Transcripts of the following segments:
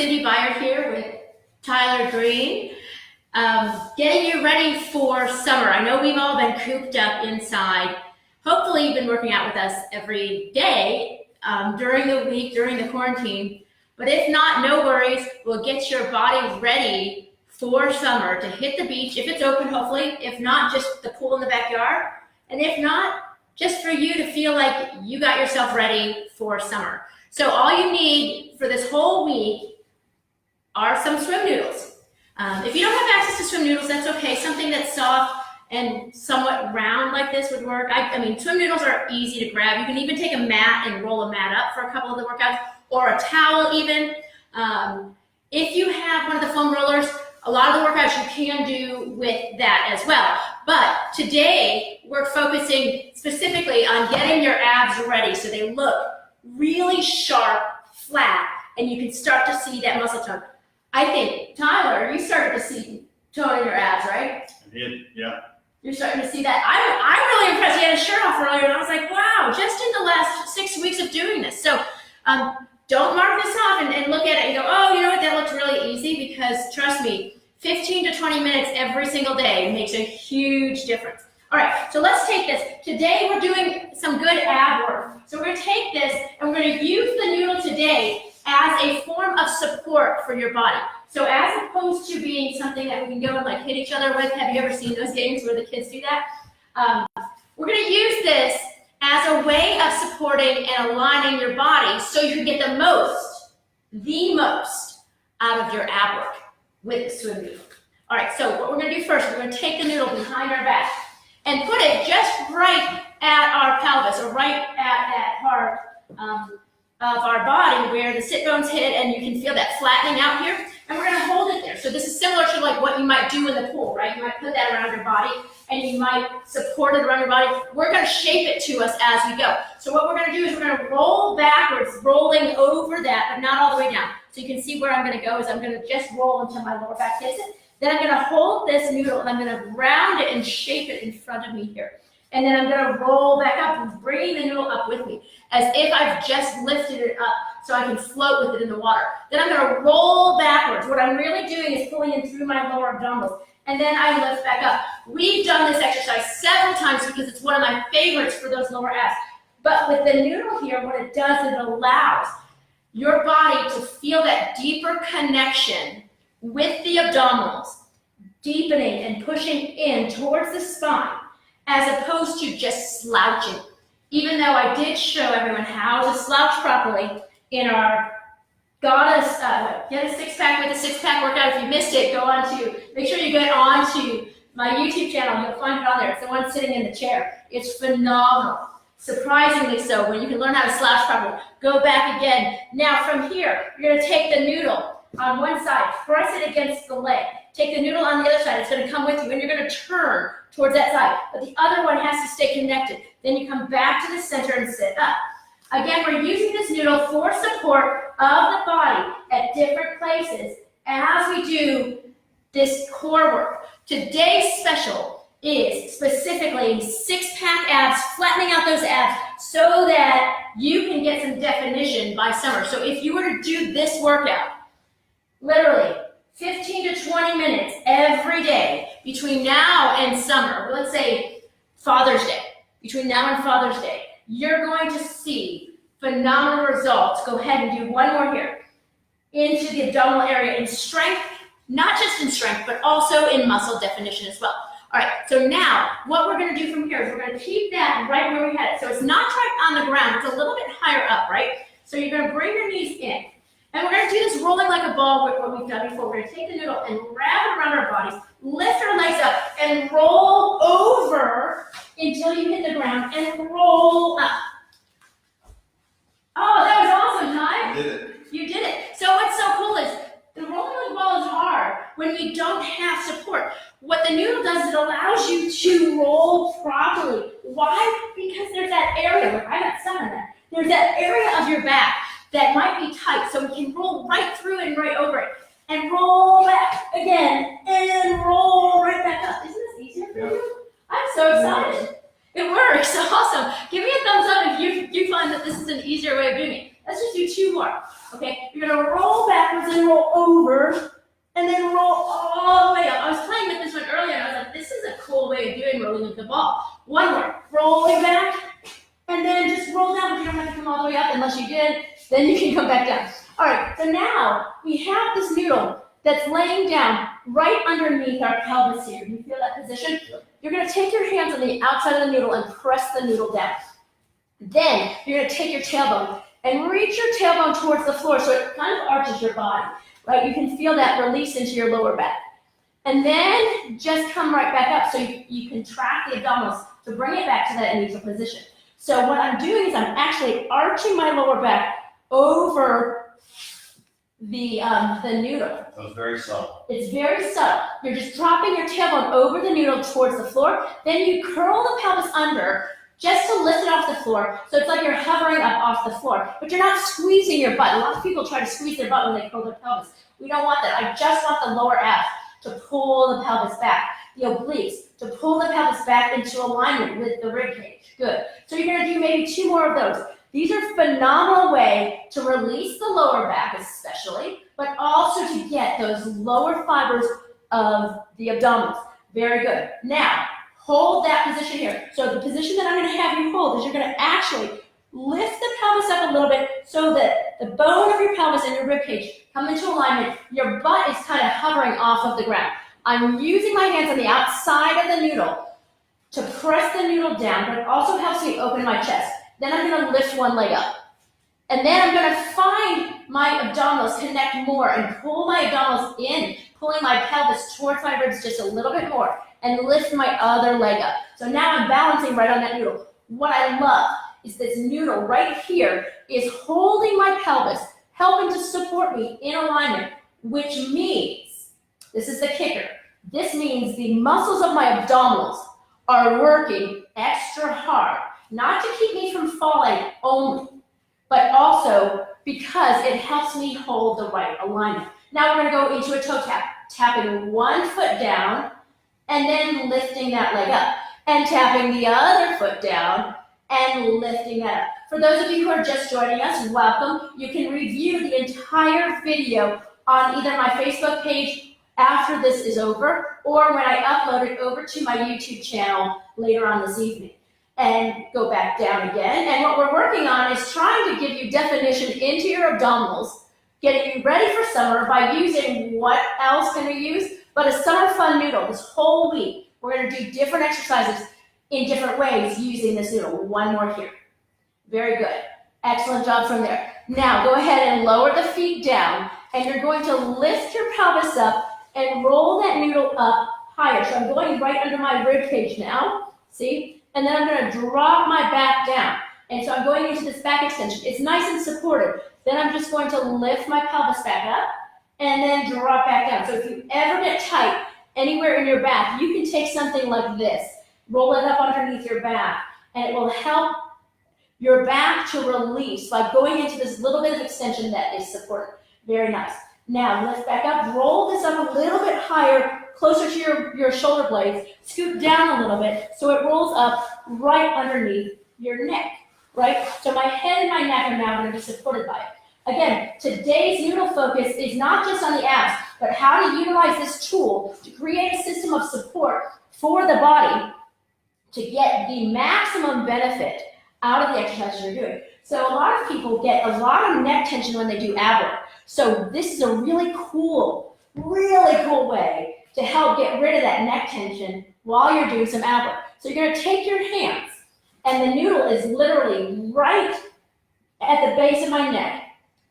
Cindy Byard here with Tyler Green, getting you ready for summer. I know we've all been cooped up inside. Hopefully you've been working out with us every day during the week, during the quarantine. But if not, no worries. We'll get your body ready for summer to hit the beach, if it's open, hopefully. If not, just the pool in the backyard. And if not, just for you to feel like you got yourself ready for summer. So all you need for this whole week are some swim noodles. If you don't have access to swim noodles, that's okay. Something that's soft and somewhat round like this would work. I mean, swim noodles are easy to grab. You can even take a mat and roll a mat up for a couple of the workouts, or a towel even. If you have one of the foam rollers, a lot of the workouts you can do with that as well. But today, we're focusing specifically on getting your abs ready so they look really sharp, flat, and you can start to see that muscle tone. I think, Tyler, you started to see tone in your abs, right? I did, yeah. You're starting to see that. I'm really impressed. You had a shirt off earlier, and I was like, wow, just in the last 6 weeks of doing this. So don't mark this off and look at it and go, oh, you know what, that looks really easy, because trust me, 15 to 20 minutes every single day makes a huge difference. All right, so let's take this. Today we're doing some good ab work. So we're going to take this and we're going to use the noodle today as a form of support for your body. So as opposed to being something that we can go and like hit each other with, have you ever seen those games where the kids do that? We're going to use this as a way of supporting and aligning your body so you can get the most out of your ab work with the swim noodle. All right, so what we're going to do first, we're going to take the noodle behind our back and put it just right at our pelvis, or right at that part of our body where the sit bones hit, and you can feel that flattening out here. And we're going to hold it there. So this is similar to like what you might do in the pool, right? You might put that around your body and you might support it around your body. We're going to shape it to us as we go. So what we're going to do is we're going to roll backwards, rolling over that, but not all the way down. So you can see where I'm going to go is I'm going to just roll until my lower back hits it. Then I'm going to hold this noodle and I'm going to round it and shape it in front of me here. And then I'm going to roll back up and bring the noodle up with me, as if I've just lifted it up so I can float with it in the water. Then I'm going to roll backwards. What I'm really doing is pulling in through my lower abdominals, and then I lift back up. We've done this exercise several times because it's one of my favorites for those lower abs. But with the noodle here, what it does is it allows your body to feel that deeper connection with the abdominals, deepening and pushing in towards the spine, as opposed to just slouching. Even though I did show everyone how to slouch properly in our Get a Six-Pack with a Six-Pack workout. If you missed it, make sure you get on to my YouTube channel. You'll find it on there. It's the one sitting in the chair. It's phenomenal. Surprisingly so, when you can learn how to slouch properly. Go back again. Now from here, you're going to take the noodle on one side, press it against the leg. Take the noodle on the other side. It's going to come with you, and you're going to turn towards that side. But the other one has to stay connected. Then you come back to the center and sit up. Again, we're using this noodle for support of the body at different places as we do this core work. Today's special is specifically six-pack abs, flattening out those abs so that you can get some definition by summer. So if you were to do this workout, literally 15 to 20 minutes every day between now and summer, let's say Father's Day, between now and Father's Day, you're going to see phenomenal results. Go ahead and do one more here. Into the abdominal area in strength, not just in strength, but also in muscle definition as well. All right, so now what we're going to do from here is we're going to keep that right where we had it. So it's not right on the ground, it's a little bit higher up, right? So you're going to bring your knees in. And we're going to do this rolling like a ball with what we've done before. We're going to take the noodle and wrap it around our bodies, lift our legs up, and roll over until you hit the ground and roll up. Oh, that was awesome, Ty. You did it. You did it. So what's so cool is the rolling like a ball is hard when you don't have support. What the noodle does is it allows you to roll properly. Why? Because there's that area, where I got some of that. There's that area of your back that might be tight, so we can roll right through and right over it. And roll back again, and roll right back up. Isn't this easier for you? I'm so excited. It works, awesome. Give me a thumbs up if you find that this is an easier way of doing it. Let's just do 2 more, okay? You're gonna roll backwards and roll over, and then roll all the way up. I was playing with this one earlier, and I was like, this is a cool way of doing rolling with the ball. 1 more, rolling back, and then just roll down, but you don't have to come all the way up unless you did, then you can come back down. All right, so now we have this noodle that's laying down right underneath our pelvis here. You feel that position? Yep. You're gonna take your hands on the outside of the noodle and press the noodle down. Then you're gonna take your tailbone and reach your tailbone towards the floor so it kind of arches your body, right? You can feel that release into your lower back. And then just come right back up so you contract the abdominals to bring it back to that neutral position. So what I'm doing is I'm actually arching my lower back over the noodle. So it's very subtle. It's very subtle. You're just dropping your tailbone over the noodle towards the floor. Then you curl the pelvis under just to lift it off the floor. So it's like you're hovering up off the floor, but you're not squeezing your butt. A lot of people try to squeeze their butt when they curl their pelvis. We don't want that. I just want the lower abs to pull the pelvis back, the obliques to pull the pelvis back into alignment with the rib cage. Good. So you're gonna do maybe 2 more of those. These are a phenomenal way to release the lower back especially, but also to get those lower fibers of the abdominals. Very good. Now, hold that position here. So the position that I'm gonna have you hold is you're gonna actually lift the pelvis up a little bit so that the bone of your pelvis and your rib cage come into alignment. Your butt is kind of hovering off of the ground. I'm using my hands on the outside of the noodle to press the noodle down, but it also helps me open my chest. Then I'm gonna lift one leg up. And then I'm gonna find my abdominals connect more and pull my abdominals in, pulling my pelvis towards my ribs just a little bit more and lift my other leg up. So now I'm balancing right on that noodle. What I love is this noodle right here is holding my pelvis, helping to support me in alignment, which means, this is the kicker, this means the muscles of my abdominals are working extra hard, not to keep me from falling only, but also because it helps me hold the right alignment. Now we're gonna go into a toe tap, tapping 1 foot down and then lifting that leg up, and tapping the other foot down and lifting that up. For those of you who are just joining us, welcome. You can review the entire video on either my Facebook page after this is over, or when I upload it over to my YouTube channel later on this evening. And go back down again. And what we're working on is trying to give you definition into your abdominals, getting you ready for summer by using what else can we use but a summer fun noodle. This whole week, we're gonna do different exercises in different ways using this noodle. 1 more here. Very good. Excellent job from there. Now go ahead and lower the feet down, and you're going to lift your pelvis up and roll that noodle up higher. So I'm going right under my rib cage now, see? And then I'm gonna drop my back down. And so I'm going into this back extension. It's nice and supportive. Then I'm just going to lift my pelvis back up and then drop back down. So if you ever get tight anywhere in your back, you can take something like this, roll it up underneath your back, and it will help your back to release by going into this little bit of extension that is supported. Very nice. Now lift back up, roll this up a little bit higher, closer to your shoulder blades, scoot down a little bit so it rolls up right underneath your neck, right? So my head and my neck are now going to be supported by it. Again, today's noodle focus is not just on the abs, but how to utilize this tool to create a system of support for the body to get the maximum benefit out of the exercises you're doing. So a lot of people get a lot of neck tension when they do ab work. So this is a really cool way to help get rid of that neck tension while you're doing some ab work. So you're gonna take your hands, and the noodle is literally right at the base of my neck,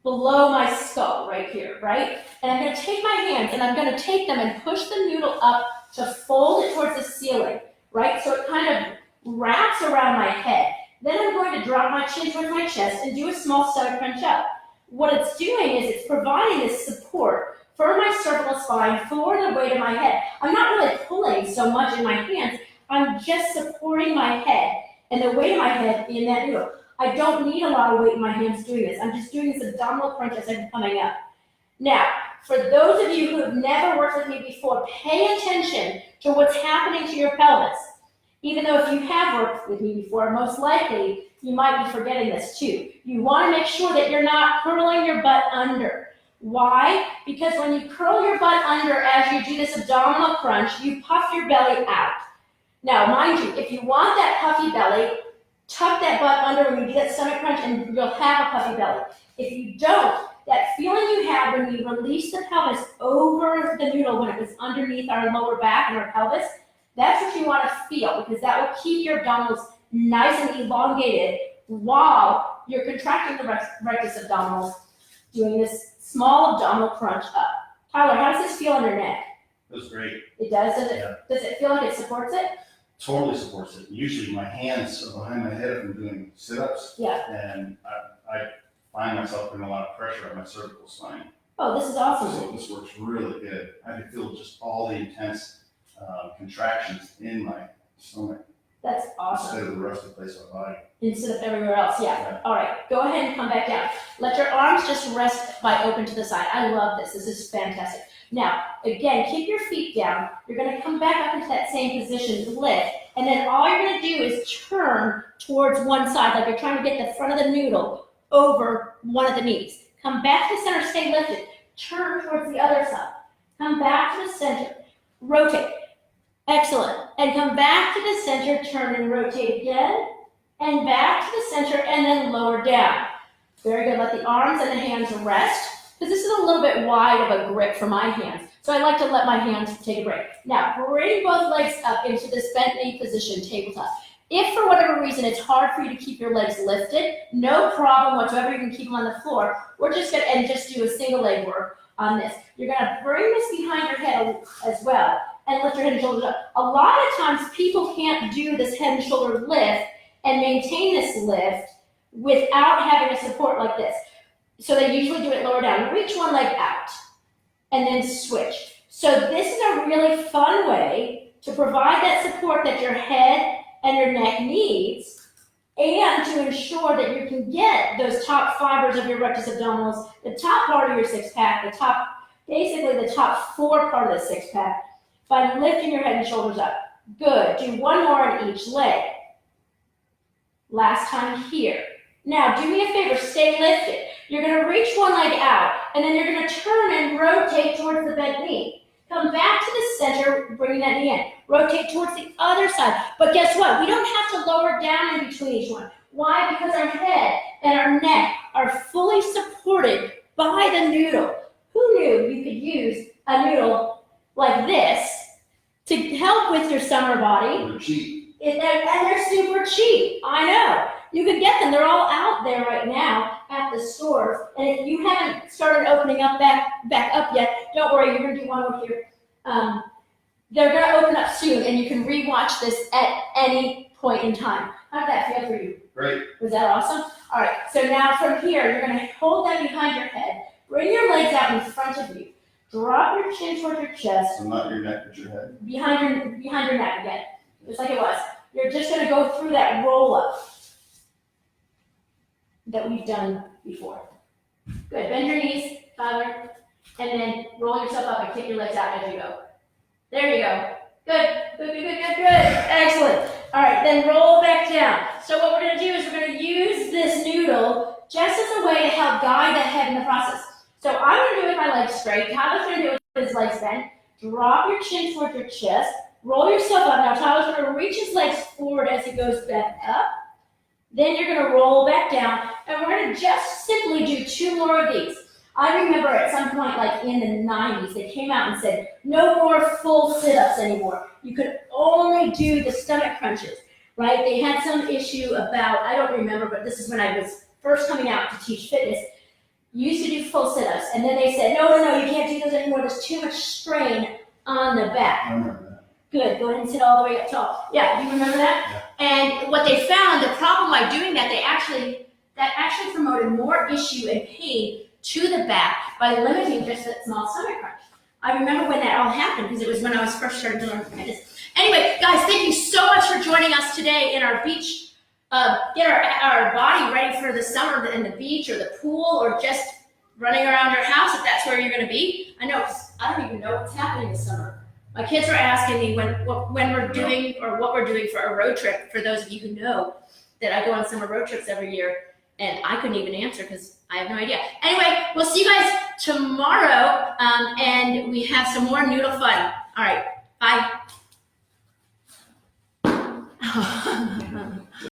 below my skull right here, right? And I'm gonna take my hands and I'm gonna take them and push the noodle up to fold it towards the ceiling, right? So it kind of wraps around my head. Then I'm going to drop my chin towards my chest and do a small stomach crunch up. What it's doing is it's providing this support for my cervical spine, for the weight of my head. I'm not really pulling so much in my hands, I'm just supporting my head and the weight of my head in that noodle. I don't need a lot of weight in my hands doing this. I'm just doing this abdominal crunch as I'm coming up. Now, for those of you who have never worked with me before, pay attention to what's happening to your pelvis. Even though if you have worked with me before, most likely you might be forgetting this too. You want to make sure that you're not curling your butt under. Why? Because when you curl your butt under as you do this abdominal crunch, you puff your belly out. Now, mind you, if you want that puffy belly, tuck that butt under when you do that stomach crunch and you'll have a puffy belly. If you don't, that feeling you have when we release the pelvis over the noodle when it was underneath our lower back and our pelvis, that's what you want to feel, because that will keep your abdominals nice and elongated while you're contracting the rectus abdominals, doing this small abdominal crunch up. Tyler, how does this feel on your neck? Feels great. It does? Does it feel like it supports it? Totally supports it. Usually my hands are behind my head if I'm doing sit-ups. Yeah. And I find myself putting a lot of pressure on my cervical spine. Oh, this is awesome. So this works really good. I can feel just all the intense contractions in my stomach. That's awesome. Instead of the rest of the place of my body. Instead of everywhere else, yeah. All right, go ahead and come back down. Let your arms just rest by open to the side. I love this. This is fantastic. Now, again, keep your feet down. You're going to come back up into that same position, lift, and then all you're going to do is turn towards one side, like you're trying to get the front of the noodle over one of the knees. Come back to the center, stay lifted. Turn towards the other side. Come back to the center. Rotate. Excellent. And come back to the center, turn and rotate again. And back to the center, and then lower down. Very good. Let the arms and the hands rest, because this is a little bit wide of a grip for my hands. So I like to let my hands take a break. Now, bring both legs up into this bent knee position, tabletop. If for whatever reason it's hard for you to keep your legs lifted, no problem whatsoever. You can keep them on the floor. We're just going to just do a single leg work on this. You're going to bring this behind your head as well and lift your head and shoulders up. A lot of times people can't do this head and shoulder lift and maintain this lift without having a support like this. So they usually do it lower down. Reach one leg out and then switch. So this is a really fun way to provide that support that your head and your neck needs, and to ensure that you can get those top fibers of your rectus abdominals, the top part of your six-pack, basically the top four part of the six-pack, by lifting your head and shoulders up. Good. Do one more on each leg. Last time here. Now, do me a favor, stay lifted. You're going to reach one leg out, and then you're going to turn and rotate towards the bent knee. Come back to the center, bring that knee in. Rotate towards the other side. But guess what? We don't have to lower down in between each one. Why? Because our head and our neck are fully supported by the noodle. Who knew you could use a noodle like this to help with your summer body? They're cheap. And they're super cheap. I know. You could get them. They're all out there right now at the stores. And if you haven't started opening up back up yet, don't worry. You're going to do one over here. They're going to open up soon, and you can rewatch this at any point in time. How did that feel for you? Great. Was that awesome? All right. So now from here, you're going to hold that behind your head. Bring your legs out in front of you. Drop your chin towards your chest. So not your neck, but your head. Behind your neck again, just like it was. You're just going to go through that roll up that we've done before. Good. Bend your knees, Tyler, and then roll yourself up and kick your legs out as you go. There you go. Good. Good, good, good, good, good. Excellent. All right, then roll back down. So what we're going to do is we're going to use this noodle just as a way to help guide the head in the process. So I'm going to do it with my legs straight. Tyler's going to do it with his legs bent. Drop your chin towards your chest. Roll yourself up. Now Tyler's going to reach his legs forward as he goes back up. Then you're going to roll back down. And we're going to just simply do two more of these. I remember at some point, like in the 90s, they came out and said, no more full sit-ups anymore. You could only do the stomach crunches, right? They had some issue about, I don't remember, but this is when I was first coming out to teach fitness. You used to do full sit-ups, and then they said, no, you can't do those anymore. There's too much strain on the back. I remember that. Good, go ahead and sit all the way up tall. Yeah, you remember that? Yeah. And what they found, the problem by doing that, that actually promoted more issue and pain to the back by limiting just that small stomach crunch. I remember when that all happened because it was when I was first starting to learn fitness. Anyway, guys, thank you so much for joining us today in our beach. Get our body ready for the summer in the beach or the pool or just running around your house if that's where you're going to be. I don't even know what's happening this summer. My kids are asking me when we're doing or what we're doing for a road trip. For those of you who know, that I go on summer road trips every year, and I couldn't even answer because I have no idea. Anyway, we'll see you guys tomorrow, and we have some more noodle fun. All right, bye.